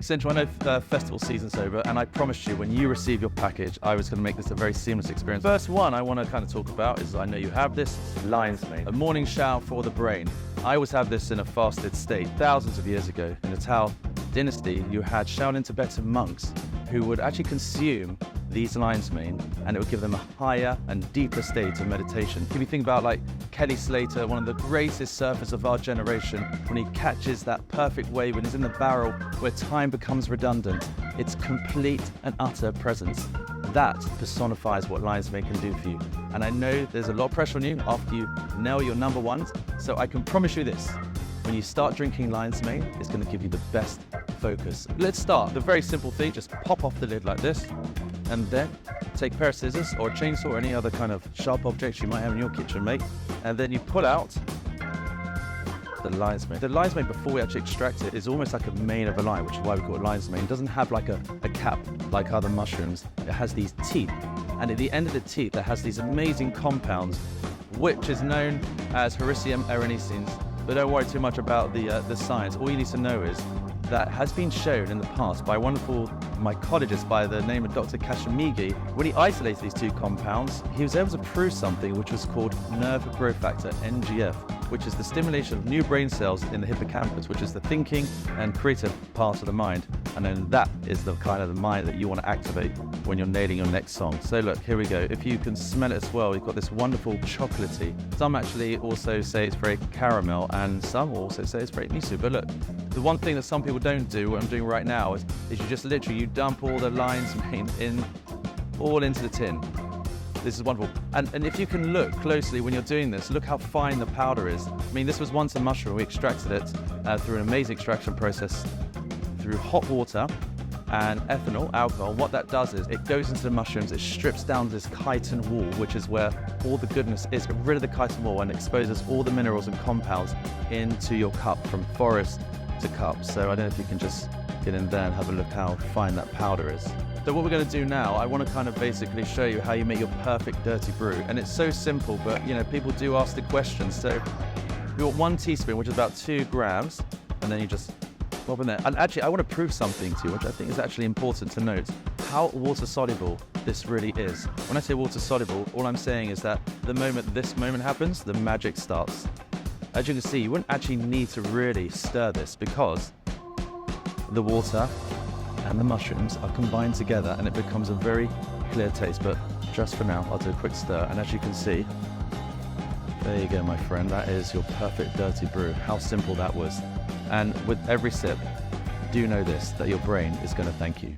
Central, I know festival season's over, and I promised you when you receive your package, I was going to make this a very seamless experience. First one I want to kind of talk about is, I know you have this, lion's mane, a morning shower for the brain. I always have this in a fasted state. Thousands of years ago, in the Tao dynasty, you had Shaolin Tibetan monks who would actually consume these lion's mane, and it would give them a higher and deeper state of meditation. If you think about like Kelly Slater, one of the greatest surfers of our generation, when he catches that perfect wave and he's in the barrel where time becomes redundant, it's complete and utter presence. That personifies what lion's mane can do for you. And I know there's a lot of pressure on you after you nail your number ones, so I can promise you this. When you start drinking lion's mane, it's going to give you the best focus. Let's start. The very simple thing, just pop off the lid like this, and then take a pair of scissors or a chainsaw or any other kind of sharp objects you might have in your kitchen, mate. And then you pull out the lion's mane. The lion's mane, before we actually extract it, is almost like a mane of a lion, which is why we call it lion's mane. It doesn't have like a cap like other mushrooms. It has these teeth, and at the end of the teeth, it has these amazing compounds, which is known as Hericium erinescens. But don't worry too much about the science. All you need to know is that has been shown in the past by a wonderful mycologist by the name of Dr. Kashimigi. When he isolated these two compounds, he was able to prove something which was called nerve growth factor, NGF, which is the stimulation of new brain cells in the hippocampus, which is the thinking and creative part of the mind. And then that is the kind of the mind that you want to activate when you're nailing your next song. So look, here we go. If you can smell it as well, you've got this wonderful chocolatey. Some actually also say it's very caramel, and some also say it's very miso. But look, the one thing that some people don't do, what I'm doing right now, is you just literally, you dump all the lion's mane all into the tin. This is wonderful. And if you can look closely when you're doing this, look how fine the powder is. I mean, this was once a mushroom. We extracted it through an amazing extraction process through hot water and ethanol, alcohol. What that does is it goes into the mushrooms, it strips down this chitin wall, which is where all the goodness is. Get rid of the chitin wall and exposes all the minerals and compounds into your cup, from forest to cup. So I don't know if you can just get in there and have a look how fine that powder is. So what we're going to do now, I want to kind of basically show you how you make your perfect dirty brew. And it's so simple, but you know, people do ask the question. So you want 1 teaspoon, which is about 2 grams, and then you just pop in there. And actually, I want to prove something to you, which I think is actually important to note, how water soluble this really is. When I say water soluble, all I'm saying is that the moment this moment happens, the magic starts. As you can see, you wouldn't actually need to really stir this, because the water and the mushrooms are combined together and it becomes a very clear taste. But just for now, I'll do a quick stir, and as you can see, there you go, my friend, that is your perfect dirty brew. How simple that was. And with every sip, do know this, that your brain is going to thank you.